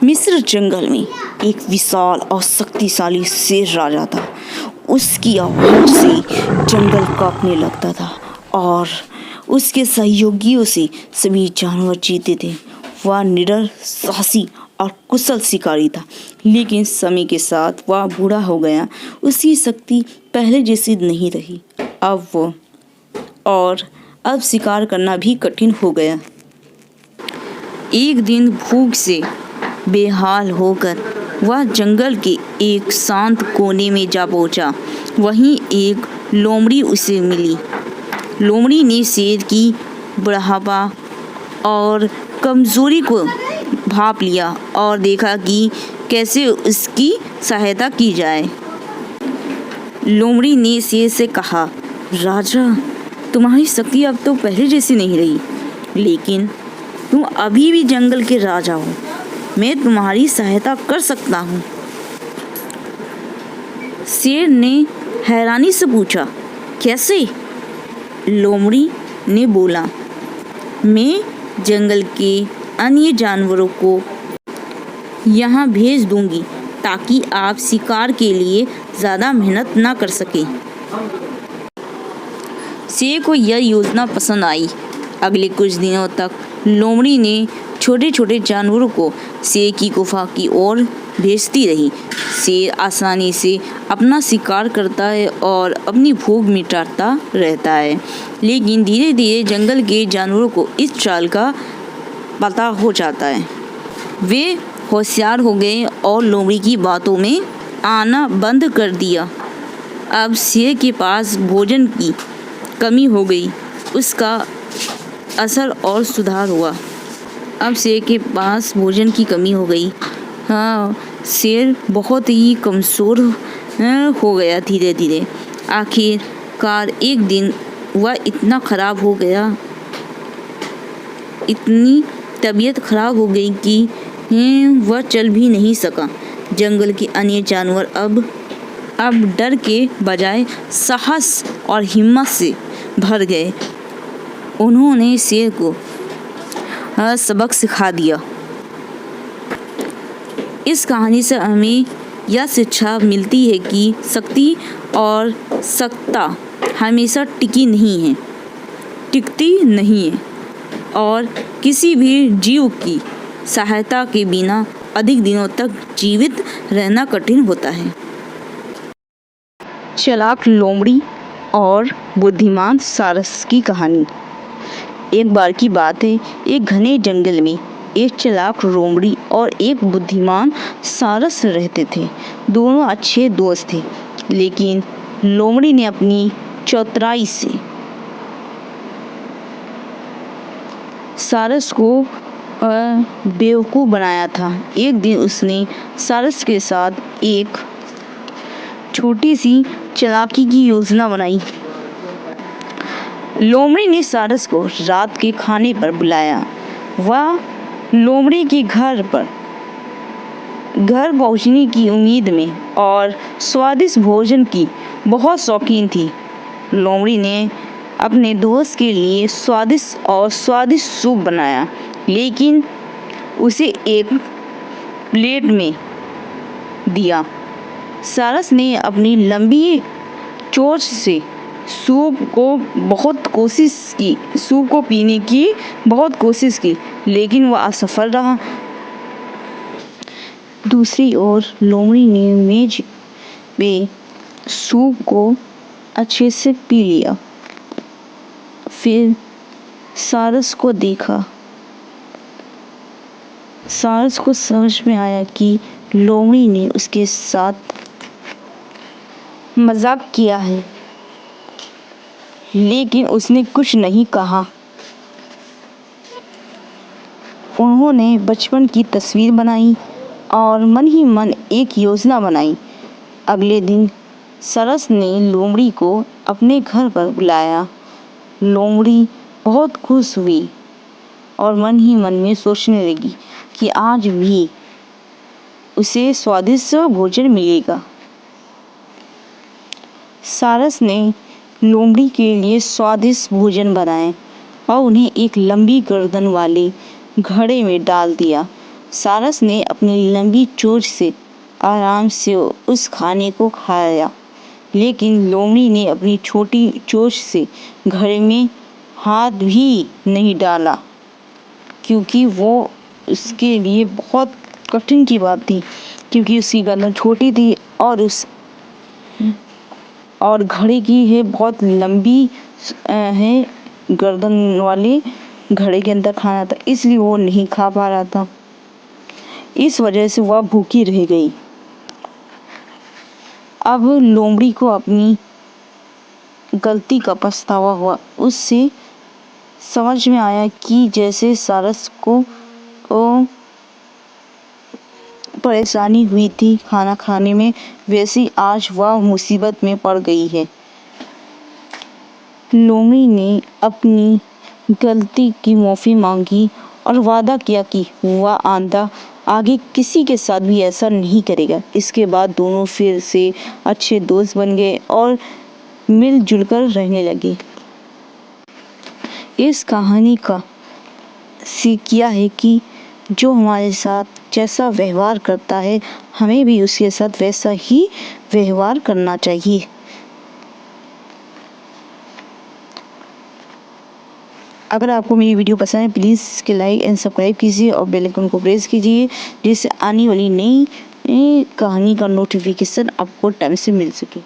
मिस्र जंगल में एक विशाल और शक्तिशाली शेर राजा था। उसकी आवाज़ से जंगल कांपने लगता था और उसके सहयोगियों से सभी जानवर जीते थे। वह निडर, साहसी और कुशल शिकारी था, लेकिन समय के साथ वह बूढ़ा हो गया। उसकी शक्ति पहले जैसी नहीं रही। अब शिकार करना भी कठिन हो गया। एक दिन भूख से बेहाल होकर वह जंगल के एक शांत कोने में जा पहुंचा। वहीं एक लोमड़ी उसे मिली। लोमड़ी ने शेर की बुढ़ापा और कमजोरी को भांप लिया और देखा कि कैसे उसकी सहायता की जाए। लोमड़ी ने शेर से कहा, राजा, तुम्हारी शक्ति अब तो पहले जैसी नहीं रही, लेकिन तुम अभी भी जंगल के राजा हो। मैं तुम्हारी सहायता कर सकता हूँ। शेर ने हैरानी से पूछा, कैसे? लोमड़ी ने बोला, मैं जंगल के अन्य जानवरों को यहाँ भेज दूंगी ताकि आप शिकार के लिए ज़्यादा मेहनत ना कर सकें। शेर को यह योजना पसंद आई। अगले कुछ दिनों तक लोमड़ी ने छोटे छोटे जानवरों को शेर की गुफा की ओर भेजती रही। शेर आसानी से अपना शिकार करता है और अपनी भूख मिटाता रहता है, लेकिन धीरे धीरे जंगल के जानवरों को इस चाल का पता हो जाता है। वे होशियार हो गए और लोमड़ी की बातों में आना बंद कर दिया। अब शेर के पास भोजन की कमी हो गई। उसका असर और सुधार हुआ। अब शेर के पास भोजन की कमी हो गई। शेर बहुत ही कमज़ोर हो गया धीरे धीरे। आखिरकार एक दिन वह इतना ख़राब हो गया, इतनी तबीयत ख़राब हो गई कि वह चल भी नहीं सका। जंगल के अन्य जानवर अब डर के बजाय साहस और हिम्मत से भर गए। उन्होंने शेर को सबक सिखा दिया। इस कहानी से हमें यह शिक्षा मिलती है कि शक्ति और सत्ता हमेशा टिकती नहीं है और किसी भी जीव की सहायता के बिना अधिक दिनों तक जीवित रहना कठिन होता है। चालाक लोमड़ी और बुद्धिमान सारस की कहानी। एक बार की बात है, एक घने जंगल में एक चालाक लोमड़ी और एक बुद्धिमान सारस रहते थे। दोनों अच्छे दोस्त थे, लेकिन लोमड़ी ने अपनी चतुराई से सारस को बेवकूफ़ बनाया था। एक दिन उसने सारस के साथ एक छोटी सी चालाकी की योजना बनाई। लोमड़ी ने सारस को रात के खाने पर बुलाया। वह लोमड़ी के घर पहुंचने की उम्मीद में और स्वादिष्ट भोजन की बहुत शौकीन थी। लोमड़ी ने अपने दोस्त के लिए स्वादिष्ट सूप बनाया, लेकिन उसे एक प्लेट में दिया। सारस ने अपनी लंबी चोंच से सूप को पीने की बहुत कोशिश की, लेकिन वह असफल रहा। दूसरी ओर लोमड़ी ने मेज पे सूप को अच्छे से पी लिया। फिर सारस को देखा। सारस को समझ में आया कि लोमड़ी ने उसके साथ मजाक किया है, लेकिन उसने कुछ नहीं कहा। उन्होंने बचपन की तस्वीर बनाई और मन ही मन एक योजना बनाई। अगले दिन सारस ने लोमड़ी को अपने घर पर बुलाया। लोमड़ी बहुत खुश हुई और मन ही मन में सोचने लगी कि आज भी उसे स्वादिष्ट भोजन मिलेगा। सारस ने लोमड़ी के लिए स्वादिष्ट भोजन बनाए और उन्हें एक लंबी गर्दन वाले घड़े में डाल दिया। सारस ने अपनी लंबी चोंच से आराम से उस खाने को खाया, लेकिन लोमड़ी ने अपनी छोटी चोंच से घड़े में हाथ भी नहीं डाला, क्योंकि वो उसके लिए बहुत कठिन की बात थी, क्योंकि उसकी गर्दन छोटी थी और घड़े की है बहुत लंबी है गर्दन वाले घड़े के अंदर खाना था, इसलिए वो नहीं खा पा रहा था। इस वजह से वह भूखी रह गई। अब लोमड़ी को अपनी गलती का पछतावा हुआ। उससे समझ में आया कि जैसे सारस को परेशानी हुई थी खाना खाने में, वैसी आज वह मुसीबत में पड़ गई है। लोमड़ी ने अपनी गलती की माफ़ी मांगी और वादा किया कि वह आगे किसी के साथ भी ऐसा नहीं करेगा। इसके बाद दोनों फिर से अच्छे दोस्त बन गए और मिलजुल कर रहने लगे। इस कहानी का सीख यह है कि जो हमारे साथ जैसा व्यवहार करता है, हमें भी उसके साथ वैसा ही व्यवहार करना चाहिए। अगर आपको मेरी वीडियो पसंद है, प्लीज़ इसके लाइक एंड सब्सक्राइब कीजिए और बेल आइकन को प्रेस कीजिए, जिससे आने वाली नई कहानी का नोटिफिकेशन आपको टाइम से मिल सके।